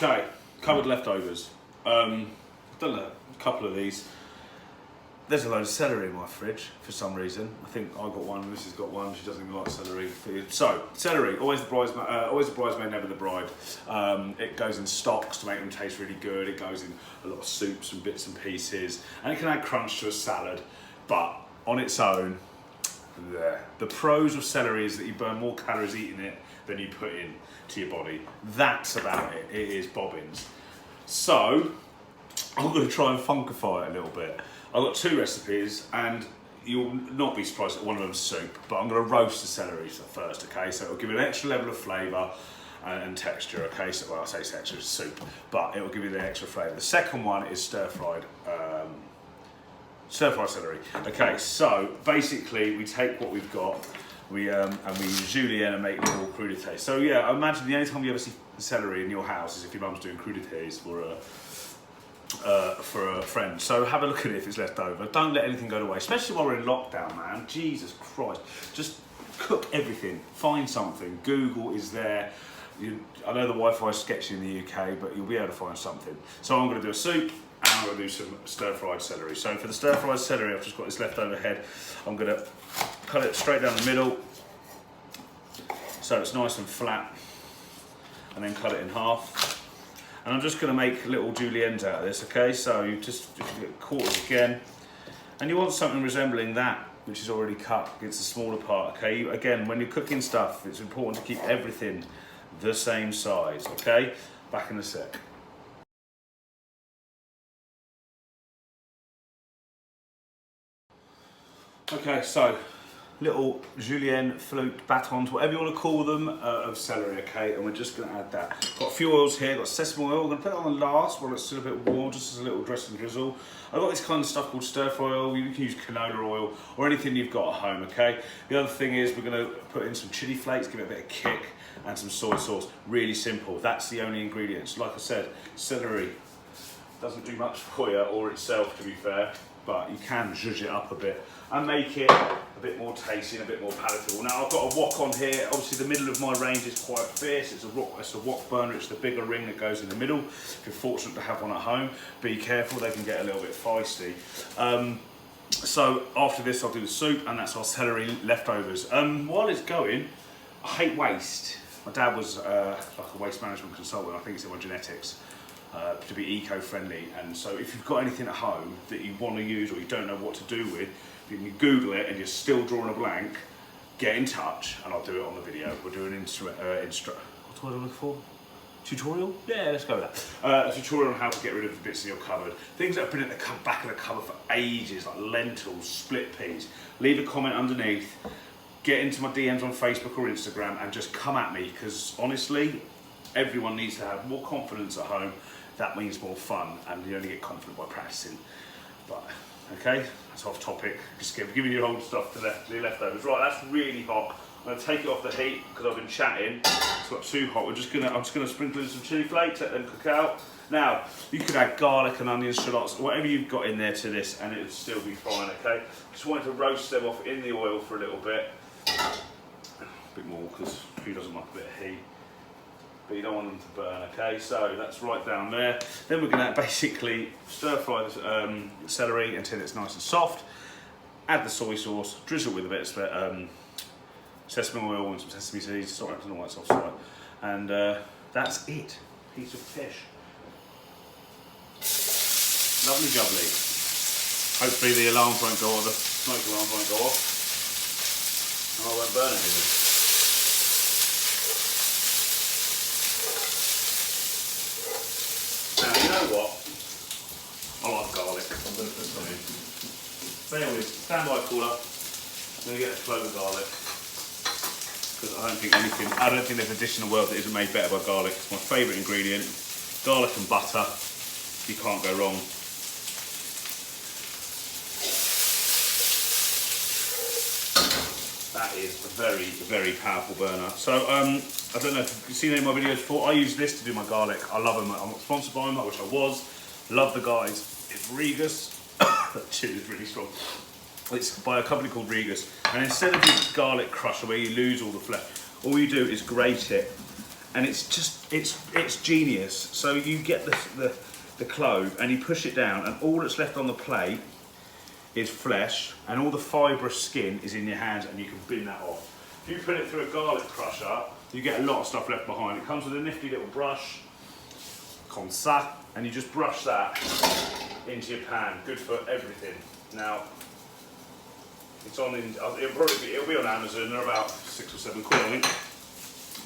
Okay, covered leftovers. Done a couple of these. There's a load of celery in my fridge for some reason. I think I got one, Mrs. got one, she doesn't even like celery. So, celery, always the bridesmaid, never the bride. It goes in stocks to make them taste really good. It goes in a lot of soups and bits and pieces. And it can add crunch to a salad, but on its own, there. The pros of celery is that you burn more calories eating it than you put in to your body. That's about it. It is bobbins. So, I'm going to try and funkify it a little bit. I've got two recipes, and you'll not be surprised that one of them's soup, but I'm going to roast the celery first, okay? So it'll give it an extra level of flavour and texture, okay? So, well, I say texture, it's soup, but it will give you the extra flavour. The second one is stir-fried celery. Okay, so basically we take what we've got, and we julienne and make little crudités. So yeah, I imagine the only time you ever see celery in your house is if your mum's doing crudités for a friend. So have a look at it if it's left over. Don't let anything go to waste, especially while we're in lockdown, man. Jesus Christ. Just cook everything. Find something. Google is there. I know the Wi-Fi is sketchy in the UK, but you'll be able to find something. So I'm going to do a soup, and I'm going to do some stir-fried celery. So for the stir-fried celery, I've just got this leftover head. I'm going to cut it straight down the middle, so it's nice and flat, and then cut it in half. And I'm just going to make little juliennes out of this, okay? So you just get quarters again. And you want something resembling that, which is already cut against the smaller part, okay? Again, when you're cooking stuff, it's important to keep everything the same size, okay? Back in a sec. Okay, so little julienne, flute, batons, whatever you want to call them, of celery, okay? And we're just going to add that. Got a few oils here, got sesame oil. We're going to put it on the last while it's still a bit warm, just as a little dressing drizzle. I've got this kind of stuff called stir-fry oil. You can use canola oil or anything you've got at home, okay? The other thing is we're going to put in some chili flakes, give it a bit of kick, and some soy sauce. Really simple. That's the only ingredients. Like I said, celery doesn't do much for you or itself, to be fair, but you can zhuzh it up a bit and make it a bit more tasty and a bit more palatable. Now I've got a wok on here. Obviously the middle of my range is quite fierce. It's a wok burner. It's the bigger ring that goes in the middle. If you're fortunate to have one at home, be careful, they can get a little bit feisty. So after this I'll do the soup, and that's our celery leftovers. While it's going, I hate waste. My dad was like a waste management consultant. I think it's in my genetics. To be eco-friendly, and so if you've got anything at home that you want to use or you don't know what to do with, you can Google it and you're still drawing a blank, get in touch and I'll do it on the video. We'll do an what's the word I'm looking for? Tutorial? Yeah, let's go with that. A tutorial on how to get rid of the bits in your cupboard. Things that have been at the back of the cupboard for ages, like lentils, split peas. Leave a comment underneath, get into my DMs on Facebook or Instagram and just come at me, because honestly, everyone needs to have more confidence at home. That means more fun, and you only get confident by practicing. But, okay, that's off topic. Just give me your old stuff to the leftovers. Right, that's really hot. I'm going to take it off the heat because I've been chatting. It's got too hot. I'm just going to sprinkle in some chili flakes, let them cook out. Now, you could add garlic and onions, shallots, whatever you've got in there to this, and it would still be fine, okay? Just wanted to roast them off in the oil for a little bit. A bit more, because who doesn't like a bit of heat? But you don't want them to burn, okay? So that's right down there. Then we're going to basically stir fry the celery until it's nice and soft. Add the soy sauce, drizzle with a bit of sesame oil and some sesame seeds, sorry, I don't know why it's offside. And that's it. Piece of fish. Lovely jubbly. Hopefully the alarm won't go off, the smoke alarm won't go off. And I won't burn anything. What? I like garlic. I'm going to put some in. So anyways, stand by cooler. I'm going to get a clove of garlic, because I don't think there's a dish in the world that isn't made better by garlic. It's my favourite ingredient. Garlic and butter. You can't go wrong. That is a very, very powerful burner. So I don't know if you've seen any of my videos before. I use this to do my garlic. I love them. I'm not sponsored by them. I wish I was. Love the guys. It's Regus. That chili is really strong. It's by a company called Regus. And instead of this garlic crusher where you lose all the flesh, all you do is grate it and it's genius. So you get the clove and you push it down, and all that's left on the plate is flesh, and all the fibrous skin is in your hands, and you can bin that off. If you put it through a garlic crusher, you get a lot of stuff left behind. It comes with a nifty little brush, comme ça, and you just brush that into your pan. Good for everything. Now, it's on it'll be on Amazon. They're about 6 or 7 quid, I think.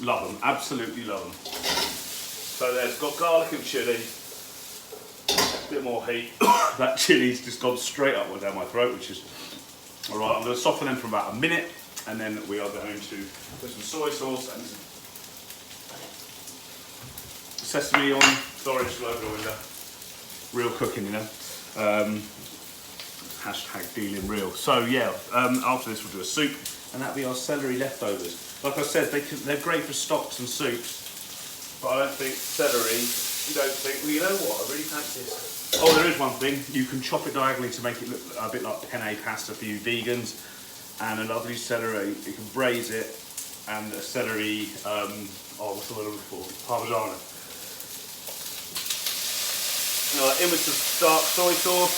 Love them, absolutely love them. So there's got garlic and chilli. A bit more heat. That chili's just gone straight up and down my throat, which is all right. I'm going to soften them for about a minute, and then we are going to put some soy sauce and some sesame on. Sorry, just low window. Real cooking, you know. Hashtag dealing real. So yeah, after this we'll do a soup, and that'll be our celery leftovers. Like I said, they're great for stocks and soups, but I don't think celery. You don't think, well, you know what, I really fancy this. Oh, there is one thing, you can chop it diagonally to make it look a bit like penne pasta for you vegans, and a lovely celery, you can braise it, and a celery, what's the word I'm looking for? Parmigiano. In with some dark soy sauce.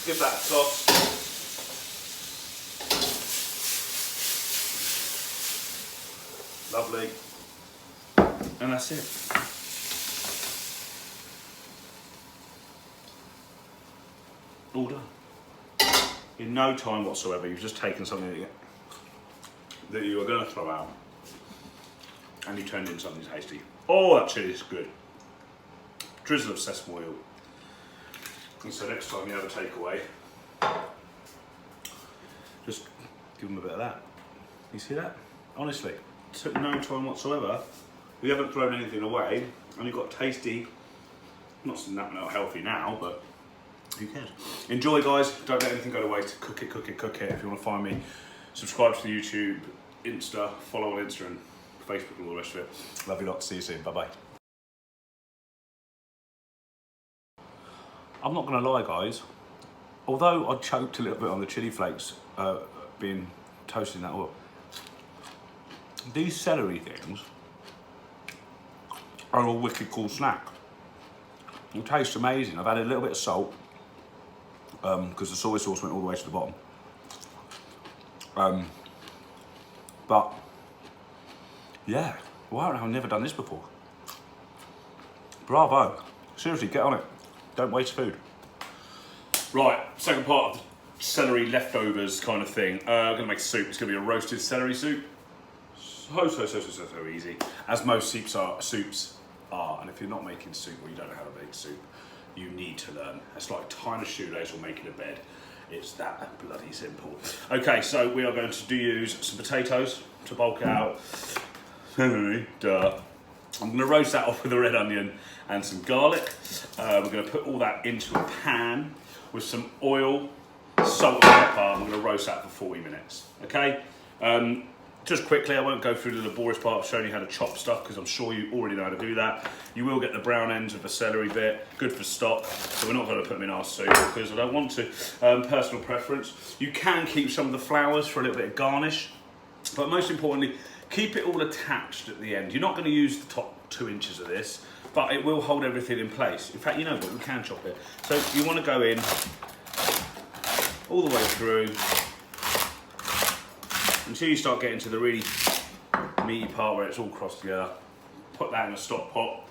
Give that a toss. Lovely. And that's it. All done. In no time whatsoever, you've just taken something that you were going to throw out and you turned it into something tasty. Oh, that chili is good. Drizzle of sesame oil. And so next time you have a takeaway, just give them a bit of that. You see that? Honestly. Took no time whatsoever. We haven't thrown anything away, and you've got tasty, not healthy now, but who cares? Enjoy, guys. Don't let anything go to waste. Cook it, cook it, cook it. If you want to find me, subscribe to the YouTube, Insta, follow on Insta and Facebook and all the rest of it. Love you lot. See you soon. Bye bye. I'm not going to lie, guys. Although I choked a little bit on the chili flakes being toasted in that oil, these celery things are a wicked cool snack. It tastes amazing. I've added a little bit of salt because the soy sauce went all the way to the bottom. But yeah, wow, I've never done this before. Bravo. Seriously, get on it. Don't waste food. Right, second part of the celery leftovers kind of thing. I'm gonna make a soup. It's gonna be a roasted celery soup. So easy, as most soups are, and if you're not making soup or you don't know how to make soup, you need to learn. It's like tying a shoelace or making a bed. It's that bloody simple. Okay, so we are going to use some potatoes to bulk out. Duh. I'm going to roast that off with a red onion and some garlic. We're going to put all that into a pan with some oil, salt and pepper. I'm going to roast that for 40 minutes, okay? Just quickly, I won't go through the laborious part of showing you how to chop stuff because I'm sure you already know how to do that. You will get the brown ends of the celery bit, good for stock, so we're not going to put them in our soup because I don't want to. Personal preference. You can keep some of the flowers for a little bit of garnish, but most importantly, keep it all attached at the end. You're not going to use the top 2 inches of this, but it will hold everything in place. In fact, you know what, we can chop it. So you want to go in all the way through until you start getting to the really meaty part where it's all crossed together. Put that in a stock pot,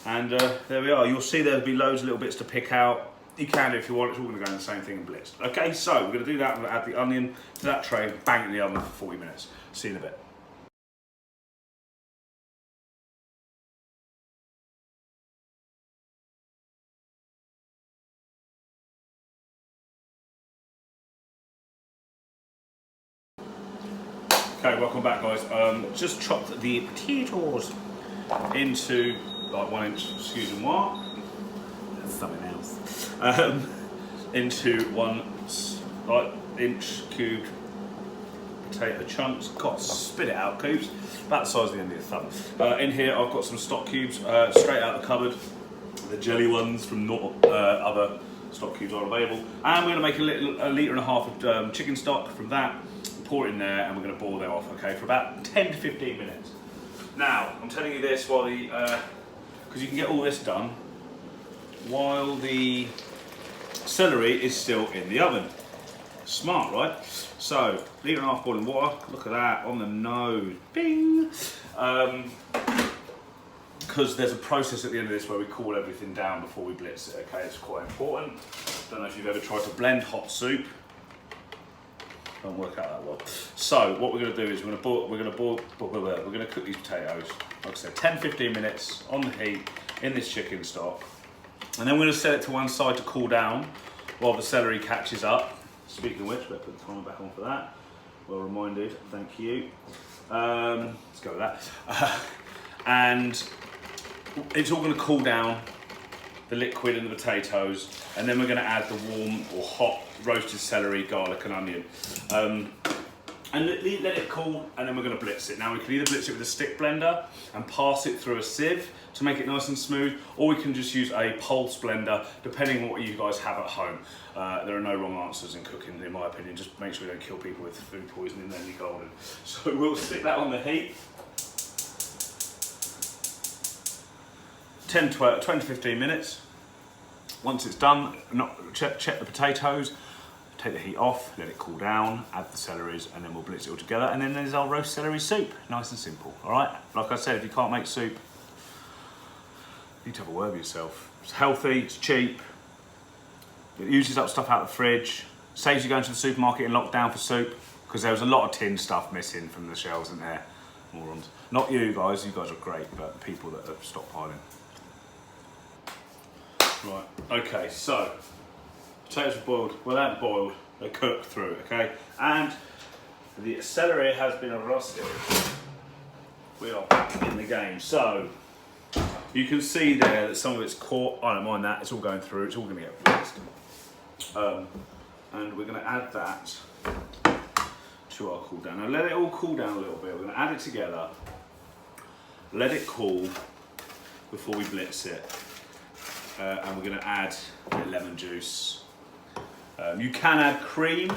and there we are. You'll see there'll be loads of little bits to pick out. You can do if you want, it's all going to go in the same thing and blitzed. Okay, so we're going to do that. I'm going to add the onion to that tray, bang it in the oven for 40 minutes. See you in a bit. Okay, welcome back, guys. Just chopped the potatoes into like 1 inch, excuse me, what? That's something else. Into 1 like inch cubed potato chunks. God, spit it out, cubes. About the size of the end of your thumb. In here, I've got some stock cubes straight out of the cupboard. The jelly ones from other stock cubes are available. And we're going to make a litre and a half of chicken stock from that. pour it in there and we're going to boil that off, okay, for about 10 to 15 minutes. Now, I'm telling you this while the, because you can get all this done while the celery is still in the oven. Smart, right? So, leave it in half boiling water. Look at that, on the nose. Bing! Because there's a process at the end of this where we cool everything down before we blitz it, okay? It's quite important. Don't know if you've ever tried to blend hot soup. Don't work out that well. So, what we're going to do is we're going to cook these potatoes, like I said, 10-15 minutes on the heat in this chicken stock. And then we're going to set it to one side to cool down while the celery catches up. Speaking of which, better put the timer back on for that. Well reminded, thank you. Let's go with that. And it's all going to cool down, the liquid and the potatoes, and then we're going to add the warm or hot roasted celery, garlic and onion. And let it cool, and then we're going to blitz it. Now we can either blitz it with a stick blender and pass it through a sieve to make it nice and smooth, or we can just use a pulse blender, depending on what you guys have at home. There are no wrong answers in cooking, in my opinion. Just make sure we don't kill people with food poisoning, then you're golden. So we'll stick that on the heat. 10 to 15 minutes. Once it's done, check the potatoes, take the heat off, let it cool down, add the celeries, and then we'll blitz it all together. And then there's our roast celery soup. Nice and simple, all right? Like I said, if you can't make soup, you need to have a word with yourself. It's healthy, it's cheap, it uses up stuff out of the fridge, saves you going to the supermarket in lockdown for soup, because there was a lot of tin stuff missing from the shelves in there. Morons. Not you guys are great, but the people that are stockpiling. Right, okay, so potatoes are boiled, well they're boiled, they're cooked through, okay? And the celery has been roasted. We are back in the game. So, you can see there that some of it's caught, I don't mind that, it's all going through, it's all going to get blitzed. And we're going to add that to our cool down. Now let it all cool down a little bit, we're going to add it together, let it cool before we blitz it. And we're going to add a bit of lemon juice. You can add cream,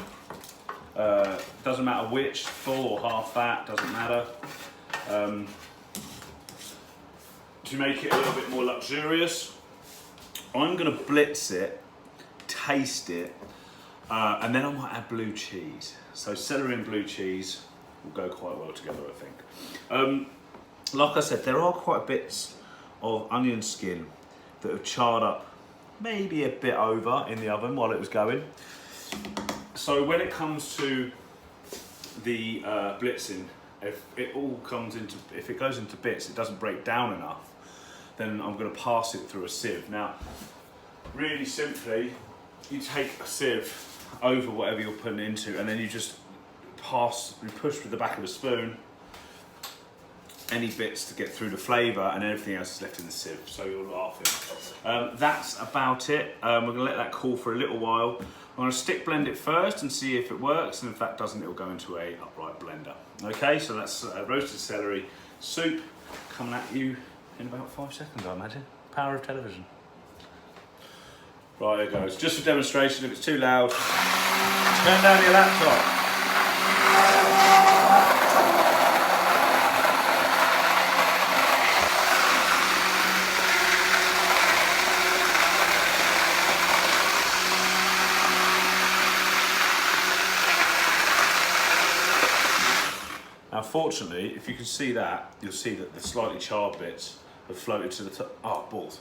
doesn't matter which, full or half fat, doesn't matter. To make it a little bit more luxurious, I'm going to blitz it, taste it, and then I might add blue cheese. So celery and blue cheese will go quite well together, I think. Like I said, there are quite bits of onion skin that have charred up maybe a bit over in the oven while it was going. So when it comes to the blitzing, if it goes into bits, it doesn't break down enough, then I'm going to pass it through a sieve. Now, really simply, you take a sieve over whatever you're putting it into, and then you just push with the back of a spoon any bits to get through the flavour, and everything else is left in the sieve, so you're laughing. That's about it. We're going to let that cool for a little while. I'm going to stick blend it first and see if it works, and if that doesn't, it'll go into a upright blender. Okay, so that's roasted celery soup coming at you in about 5 seconds, I imagine. Power of television. Right, there goes. Just for demonstration, if it's too loud, turn down your laptop. Now, fortunately, if you can see that, you'll see that the slightly charred bits have floated to the top. Oh, balls.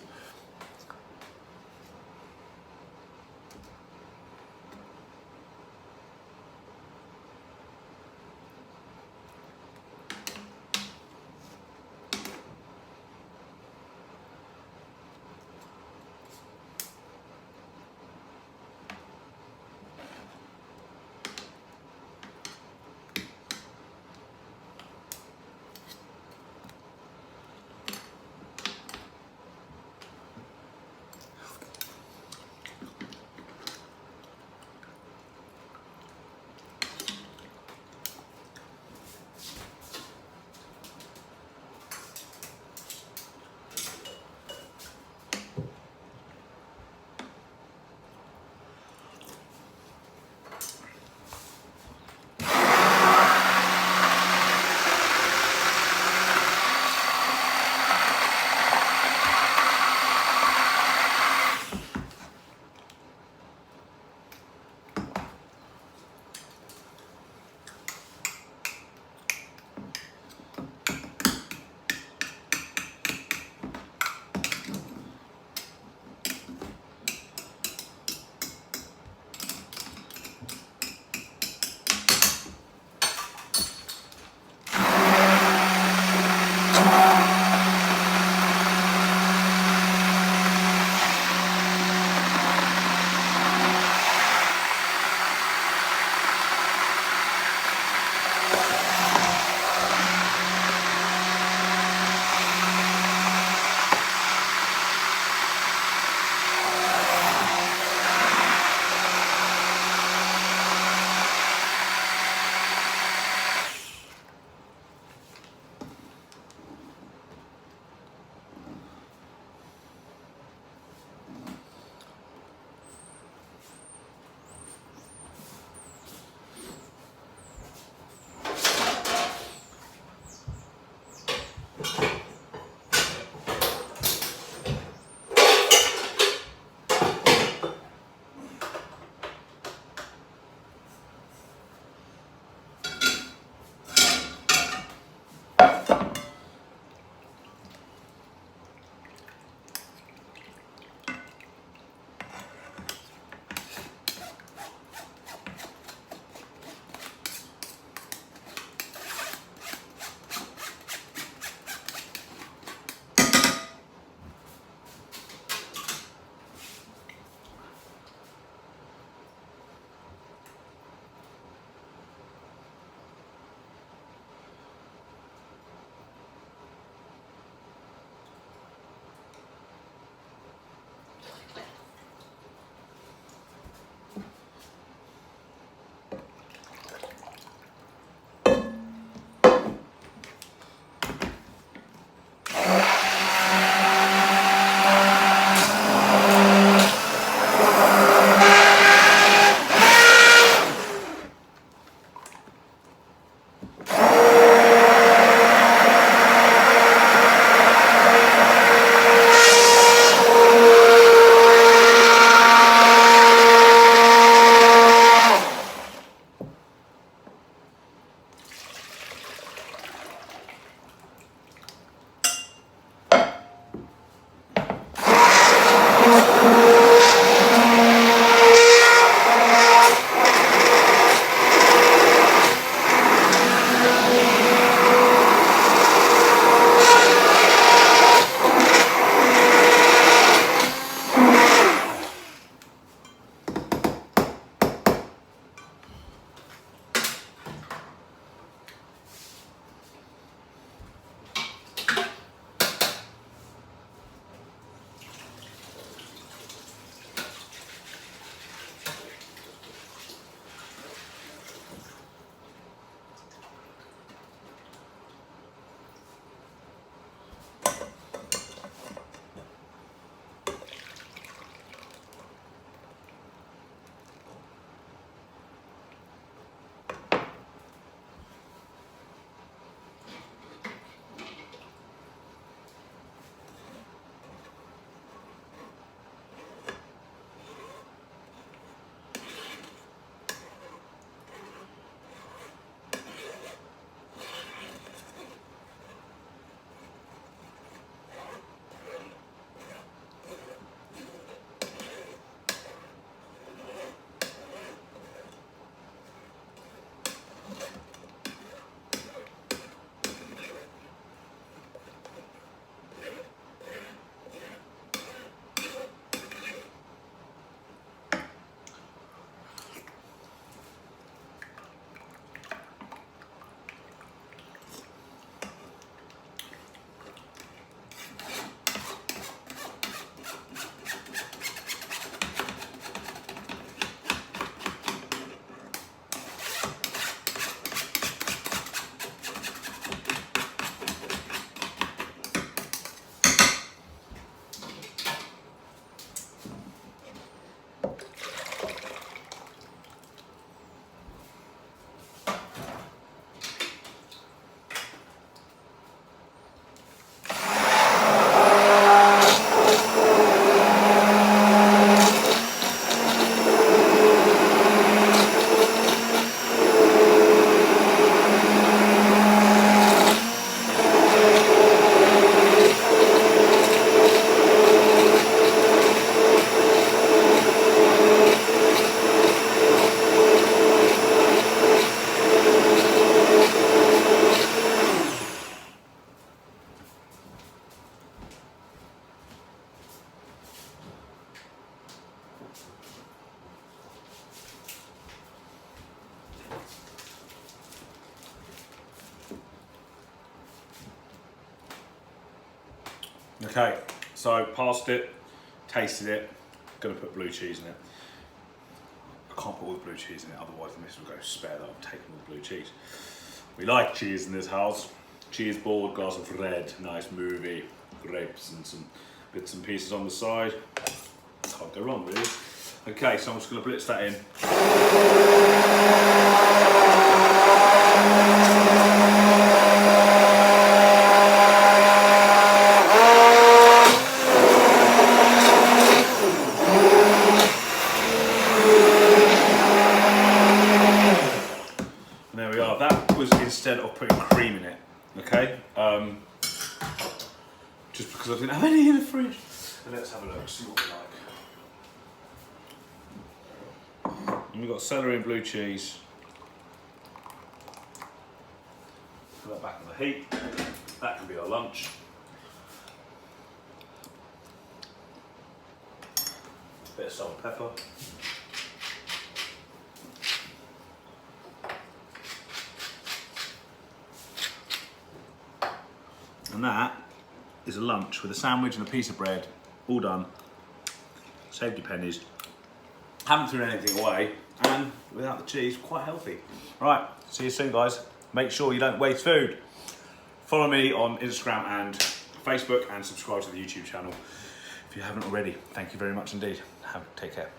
Okay, so passed it, tasted it, gonna put blue cheese in it. I can't put all the blue cheese in it, otherwise the missus will go, spare that, I'm taking all the blue cheese. We like cheese in this house. Cheese board, glass of red, nice movie, grapes and some bits and pieces on the side. Can't go wrong really. Okay, so I'm just gonna blitz that in. And there we are. That was instead of putting cream in it. Okay. Just because I didn't have any in the fridge. And let's have a look, see what we like. And we've got celery and blue cheese. Put that back on the heat. That can be our lunch. Bit of salt and pepper. And that is a lunch with a sandwich and a piece of bread, all done. Saved your pennies. Haven't thrown anything away, and without the cheese, quite healthy. Right, see you soon, guys. Make sure you don't waste food. Follow me on Instagram and Facebook, and subscribe to the YouTube channel if you haven't already. Thank you very much indeed. Take care.